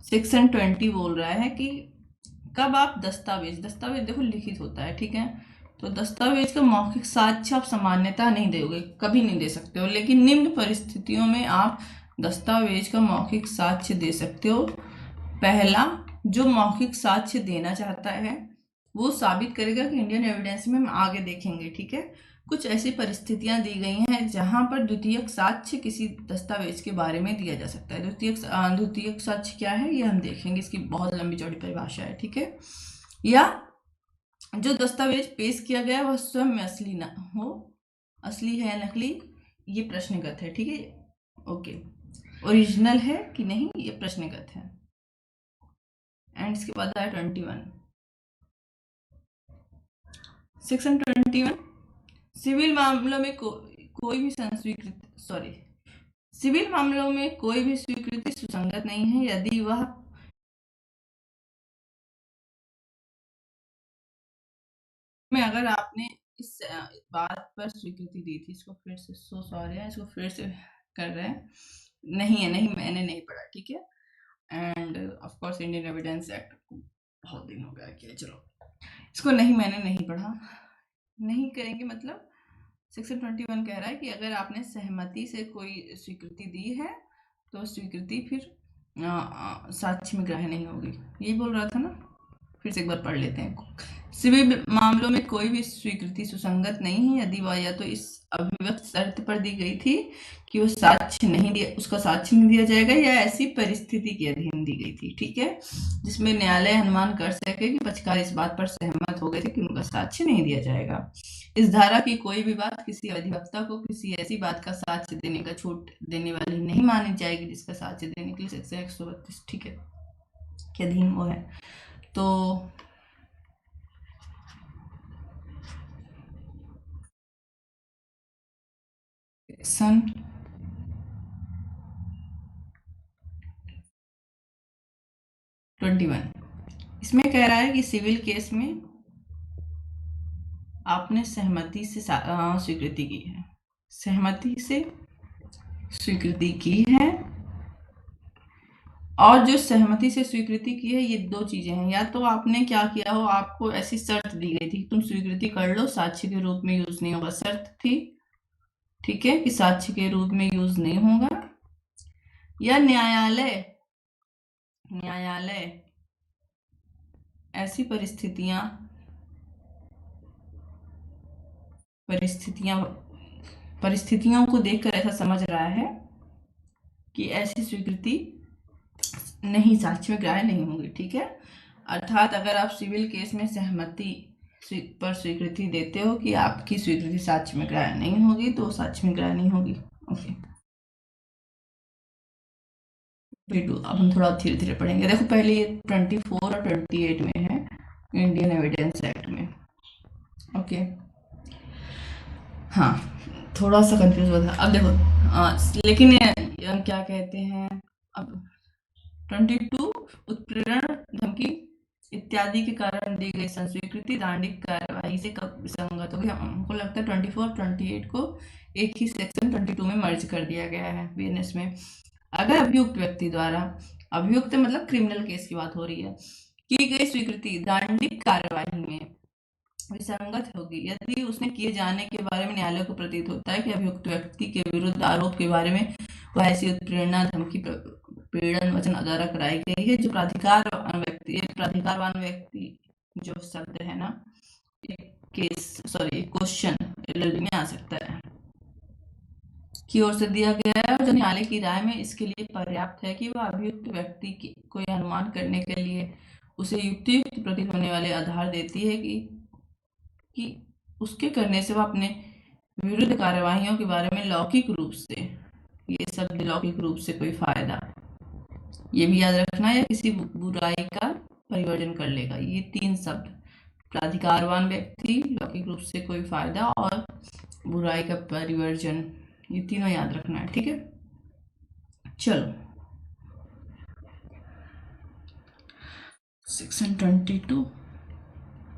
सेक्शन 20 बोल रहा है कि कब आप दस्तावेज देखो लिखित होता है। ठीक है, तो दस्तावेज का मौखिक साक्ष्य आप सामान्यता नहीं दोगे, कभी नहीं दे सकते हो, लेकिन निम्न परिस्थितियों में आप दस्तावेज का मौखिक साक्ष्य दे सकते हो। पहला, जो मौखिक साक्ष्य देना चाहता है वो साबित करेगा कि इंडियन एविडेंस में हम आगे देखेंगे। ठीक है, कुछ ऐसी परिस्थितियां दी गई हैं जहां पर द्वितीयक साक्ष्य किसी दस्तावेज के बारे में दिया जा सकता है। द्वितीयक साक्ष्य क्या है ये हम देखेंगे, इसकी बहुत लंबी चौड़ी परिभाषा है। ठीक है, या जो दस्तावेज पेश किया गया वह स्वयं में असली ना हो, असली है या नकली ये प्रश्नगत है। ठीक है, ओके, ओरिजिनल है कि नहीं ये प्रश्नगत है। एंड इसके बाद आया 21, सेक्शन 21, सिविल मामलों में कोई भी सिविल मामलों में कोई भी स्वीकृति सुसंगत नहीं है यदि वह में अगर आपने इस बात पर स्वीकृति दी थी, इसको फिर से इसको फिर से कर रहे हैं, नहीं मैंने नहीं पढ़ा। ठीक है, end of course Indian evidence act बहुत दिन हो गया कि चलो इसको मैंने नहीं पढ़ा, नहीं करेंगे। मतलब सेक्शन 21 कह रहा है कि अगर आपने सहमति से कोई स्वीकृति दी है तो स्वीकृति फिर साक्ष्य में ग्राह्य नहीं होगी, यही बोल रहा था ना। फिर से एक बार पढ़ लेते हैं, सिविल मामलों में कोई भी स्वीकृति सुसंगत नहीं है यदि वह या तो इस अभिव्यक्त शर्त पर दी गई थी कि वो उसका साक्ष्य नहीं दिया जाएगा, या ऐसी परिस्थिति के अधीन दी गई थी। ठीक है, जिसमें न्यायालय अनुमान कर सके कि पक्षकार इस बात पर सहमत हो गए थे कि उनका साक्ष्य नहीं दिया जाएगा। इस धारा की कोई भी बात किसी अधिवक्ता को किसी ऐसी बात का साक्ष्य देने का छूट देने वाली नहीं मानी जाएगी जिसका साक्ष्य देने के लिए सेक्शन 132 ठीक है के अधीन वो है। तो सेक्शन 21 इसमें कह रहा है कि सिविल केस में आपने सहमति से स्वीकृति की है, सहमति से स्वीकृति की है और जो सहमति से स्वीकृति की है, ये दो चीजें हैं। या तो आपने क्या किया हो, आपको ऐसी शर्त दी गई थी तुम स्वीकृति कर लो, साक्ष्य के रूप में यूज नहीं होगा, शर्त थी, ठीक है, कि साक्ष्य के रूप में यूज नहीं होगा। या न्यायालय ऐसी परिस्थितियों को देखकर ऐसा समझ रहा है कि ऐसी स्वीकृति नहीं, साक्ष्य में ग्राह्य नहीं होगी, ठीक है। अर्थात अगर आप सिविल केस में सहमति पर स्वीकृति देते हो कि आपकी स्वीकृति साक्ष्य में ग्राह्य नहीं होगी, तो साक्ष्य में ग्राह्य नहीं होगी। ओके, अब हम थोड़ा धीरे धीरे पढ़ेंगे। देखो पहले ये 24 और 28 में है इंडियन एविडेंस एक्ट में। ओके, हाँ, थोड़ा सा कंफ्यूज हुआ था। अब देखो लेकिन क्या कहते हैं, अब 22 उत्प्रेरण, धमकी इत्यादि के कारण दी गई संस्वीकृति दांडिक कार्यवाही से कब विसंगत होगी। हमको लगता है 24 28 को एक ही सेक्शन 22 में मर्ज कर दिया गया है बीएनएस में। अगर अभियुक्त व्यक्ति द्वारा, अभियुक्त मतलब क्रिमिनल केस की बात हो रही है, की गई स्वीकृति दांडिक कार्यवाही में विसंगत होगी यदि उसने किए जाने के बारे में न्यायालय को प्रतीत होता है कि अभियुक्त व्यक्ति के विरुद्ध आरोप के बारे में वह ऐसी उत्प्रेरणा, धमकी, पीड़न वचन द्वारा कराई गई है जो प्राधिकारवान व्यक्ति जो शब्द है ना, क्वेश्चन एलएलबी में आ सकता है, की ओर से दिया गया है, और जो न्यायालय की राय में इसके लिए पर्याप्त है कि वह अभियुक्त व्यक्ति की कोई अनुमान करने के लिए उसे युक्तियुक्त प्रतीत होने वाले आधार देती है कि उसके करने से वह अपने विरुद्ध कार्यवाहियों के बारे में लौकिक रूप से, ये शब्द लौकिक रूप से कोई फायदा, ये भी याद रखना, या किसी बुराई का परिवर्जन कर लेगा। ये तीन शब्द, प्राधिकारवान व्यक्ति, लौकिक रूप से कोई फायदा और बुराई का परिवर्जन, ये तीनों याद रखना है, ठीक है। चलो section 22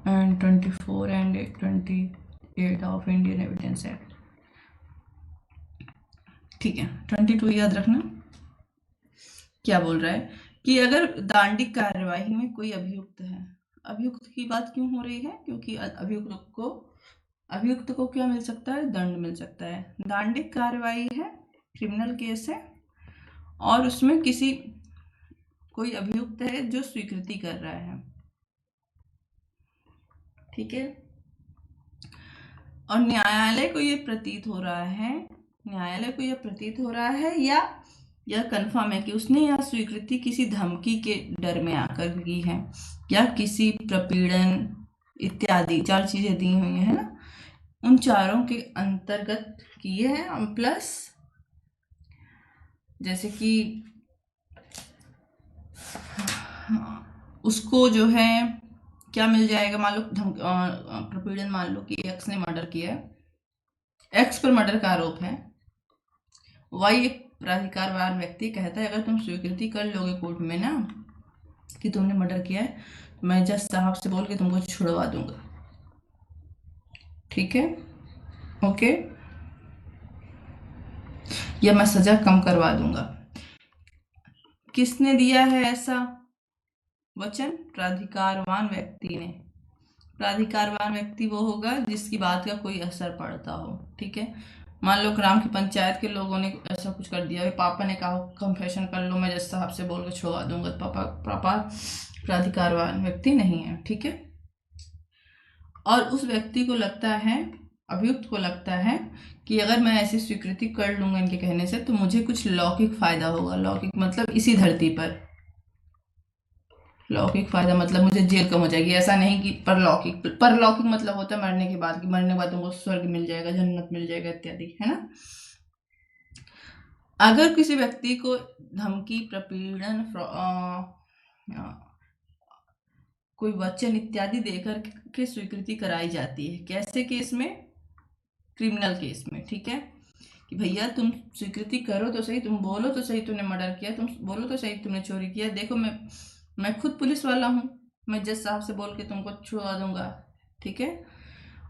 and 24 and 28 of Indian evidence act, ठीक है। 22 याद रखना, क्या बोल रहा है कि अगर दांडिक कार्यवाही में कोई अभियुक्त है, अभियुक्त की बात क्यों हो रही है, क्योंकि अभियुक्त को क्या मिल सकता है, दंड मिल सकता है। दांडिक कार्यवाही है, क्रिमिनल केस है, और उसमें कोई अभियुक्त है जो स्वीकृति कर रहा है, ठीक है। और न्यायालय को ये प्रतीत हो रहा है या यह कन्फर्म है कि उसने यह स्वीकृति किसी धमकी के डर में आकर की है, या किसी प्रपीड़न इत्यादि, चार चीजें दी हुई है ना, उन चारों के अंतर्गत किए हैं, प्लस जैसे कि उसको जो है क्या मिल जाएगा, मान लो प्रपीड़न, मान लो कि एक्स ने मर्डर किया है, एक्स पर मर्डर का आरोप है, वाई एक प्राधिकारवान व्यक्ति कहता है अगर तुम स्वीकृति कर लोगे कोर्ट में ना कि तुमने मर्डर किया है, मैं जज साहब से बोल के तुमको छुड़वा दूंगा, ठीक है, ओके, या मैं सजा कम करवा दूंगा। किसने दिया है ऐसा वचन, प्राधिकारवान व्यक्ति ने। प्राधिकारवान व्यक्ति वो होगा जिसकी बात का कोई असर पड़ता हो, ठीक है। मान लो ग्राम की पंचायत के लोगों ने ऐसा कुछ कर दिया, पापा ने कहा कंफेशन कर लो, मैं जज साहब से बोल के छुड़वा दूंगा, पापा प्राधिकारवान व्यक्ति नहीं है, ठीक है। और उस व्यक्ति को लगता है, अभियुक्त को लगता है कि अगर मैं ऐसी स्वीकृति कर लूंगा इनके कहने से तो मुझे कुछ लौकिक फायदा होगा, लौकिक मतलब इसी धरती पर, लौकिक फायदा मतलब मुझे जेल कम हो जाएगी, ऐसा नहीं कि परलौकिक मतलब होता है मरने के बाद, कि मरने के बाद तुमको स्वर्ग मिल जाएगा, जन्नत मिल जाएगा इत्यादि, है ना। अगर किसी व्यक्ति को धमकी, प्रपीड़न, कोई वचन इत्यादि देकर के स्वीकृति कराई जाती है, कैसे केस में, क्रिमिनल केस में, ठीक है, कि भैया तुम स्वीकृति करो तो सही, तुम बोलो तो सही तुमने मर्डर किया, तुम बोलो तो सही तुमने चोरी किया, देखो मैं खुद पुलिस वाला हूँ, मैं जज साहब से बोल के तुमको छुड़वा दूंगा, ठीक है।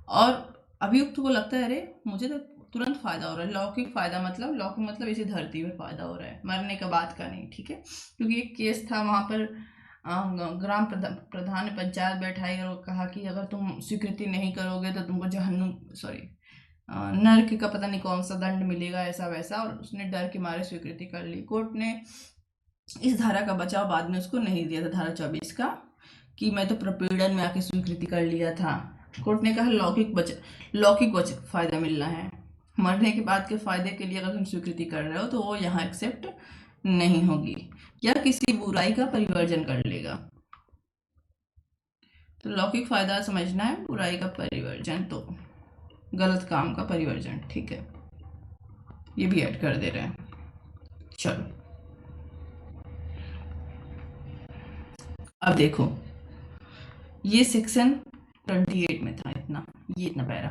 और अभियुक्त को लगता है अरे मुझे तो तुरंत फायदा हो रहा है। लौकिक फायदा मतलब, लौकिक मतलब इसी धरती पर फायदा हो रहा है, मरने का बात का नहीं, ठीक है। क्योंकि एक केस था वहां पर ग्राम प्रधान ने पंचायत बैठाई और कहा कि अगर तुम स्वीकृति नहीं करोगे तो तुमको जहन्नुम, सॉरी, नर्क का पता नहीं कौन सा दंड मिलेगा, ऐसा वैसा, और उसने डर के मारे स्वीकृति कर ली। कोर्ट ने इस धारा का बचाव बाद में उसको नहीं दिया था, धारा 24 का, कि मैं तो प्रपीड़न में आके स्वीकृति कर लिया था। कोर्ट ने कहा लौकिक फायदा मिल रहा है, मरने के बाद के फायदे के लिए अगर तुम स्वीकृति कर रहे हो तो वो यहाँ एक्सेप्ट नहीं होगी, या किसी बुराई का परिवर्जन कर लेगा। तो लौकिक फायदा समझना है, बुराई का परिवर्जन तो गलत काम का परिवर्जन, ठीक है। ये भी ऐड कर दे रहे हैं। चलो अब देखो, ये सेक्शन 28 में था इतना, ये इतना पैरा।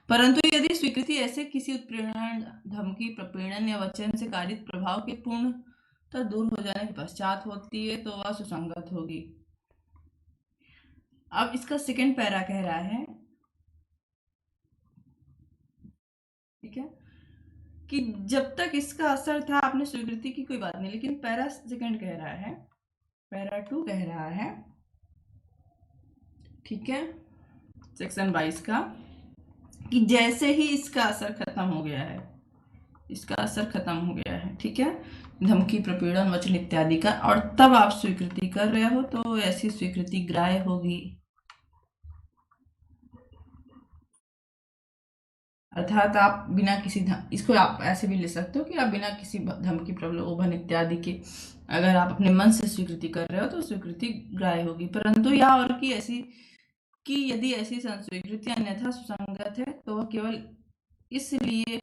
परंतु यदि स्वीकृति ऐसे किसी उत्पीड़न, धमकी, प्रपीड़न या वचन से कारित प्रभाव के पूर्णतः दूर हो जाने के पश्चात होती है तो वह सुसंगत होगी। अब इसका सेकंड पैरा कह रहा है, ठीक है, कि जब तक इसका असर था आपने स्वीकृति की कोई बात नहीं, लेकिन पैरा सेकंड कह रहा है, पैरा 2 कह रहा है, ठीक है, सेक्शन 22 का, कि जैसे ही इसका असर खत्म हो गया है, इसका असर खत्म हो गया है, ठीक है, धमकी, प्रपीड़न, वचन इत्यादि का, और तब आप स्वीकृति कर रहे हो तो ऐसी स्वीकृति ग्राह्य होगी। अर्थात आप बिना किसी इसको आप ऐसे भी ले सकते हो कि आप बिना किसी धमकी, प्रलोभन इत्यादि के अगर आप अपने मन से स्वीकृति कर रहे हो तो स्वीकृति ग्राह्य होगी। परंतु या और की ऐसी कि यदि ऐसी स्वीकृति अन्यथा सुसंगत है तो वह केवल इसलिए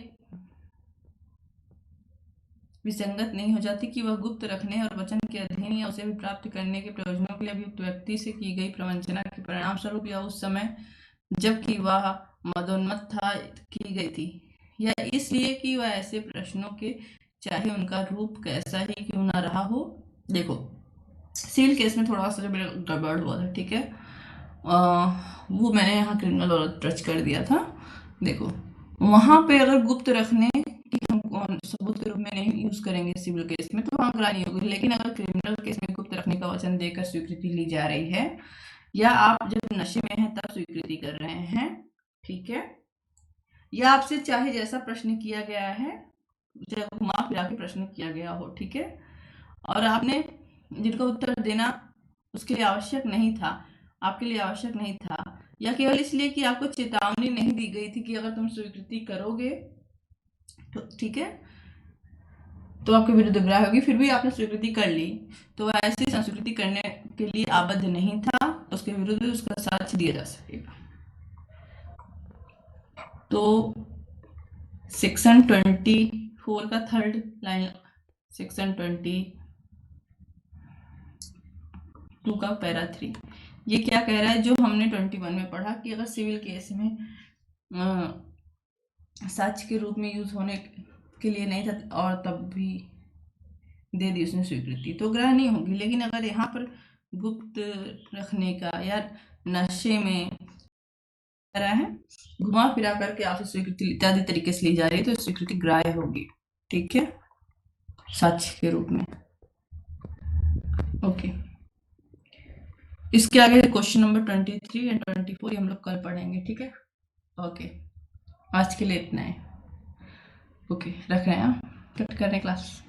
विसंगत नहीं हो जाती कि वह गुप्त रखने और वचन के अधीन या उसे भी प्राप्त करने के प्रयोजनों के लिए अभियुक्त व्यक्ति से की गई प्रवंचना के परिणाम स्वरूप, या उस समय जबकि वह मदोन्मत्त था की गई थी, या इसलिए कि वह ऐसे प्रश्नों के चाहे उनका रूप कैसा ही क्यों ना रहा हो। देखो सील केस में थोड़ा सा जो मेरा गड़बड़ हुआ था, ठीक है, वो मैंने यहाँ क्रिमिनल और टच कर दिया था। देखो वहां पे अगर गुप्त रखने की हम सबूत के रूप में नहीं यूज करेंगे सिविल केस में तो वहां ग्राह्य नहीं होगी, लेकिन अगर क्रिमिनल केस में गुप्त रखने का वचन देकर स्वीकृति ली जा रही है, या आप जब नशे में हैं तब स्वीकृति कर रहे हैं, ठीक है, या आपसे चाहे जैसा प्रश्न किया गया है, जब घुमा फिरा के प्रश्न किया गया हो, ठीक है, और आपने जिनका उत्तर देना उसके लिए आवश्यक नहीं था, आपके लिए आवश्यक नहीं था, या केवल इसलिए कि आपको चेतावनी नहीं दी गई थी कि अगर तुम स्वीकृति करोगे तो ठीक है तो आपके विरुद्ध ग्राह्य होगी, फिर भी आपने स्वीकृति कर ली, तो वह ऐसी संस्वीकृति करने के लिए आबद्ध नहीं था, उसके विरुद्ध उसका साक्ष्य दिया जा सकेगा। तो सेक्शन 24 का थर्ड लाइन, सेक्शन 22 का पैरा 3, ये क्या कह रहा है, जो हमने 21 में पढ़ा कि अगर सिविल केस में साक्ष्य के रूप में यूज होने के लिए नहीं था और तब भी दे दी उसने स्वीकृति तो ग्राह्य नहीं होगी। लेकिन अगर यहाँ पर गुप्त रखने का या नशे में रहा है, घुमा फिरा करके आपसे स्वीकृति इत्यादि तरीके से ली जा रही है तो स्वीकृति ग्राह्य होगी, ठीक है, साक्ष्य के रूप में। ओके, इसके आगे क्वेश्चन नंबर 23 एंड 24 हम लोग कल पढ़ेंगे, ठीक है। ओके, आज के लिए इतना है। ओके, रख रहे हैं, कट कर रहे हैं क्लास।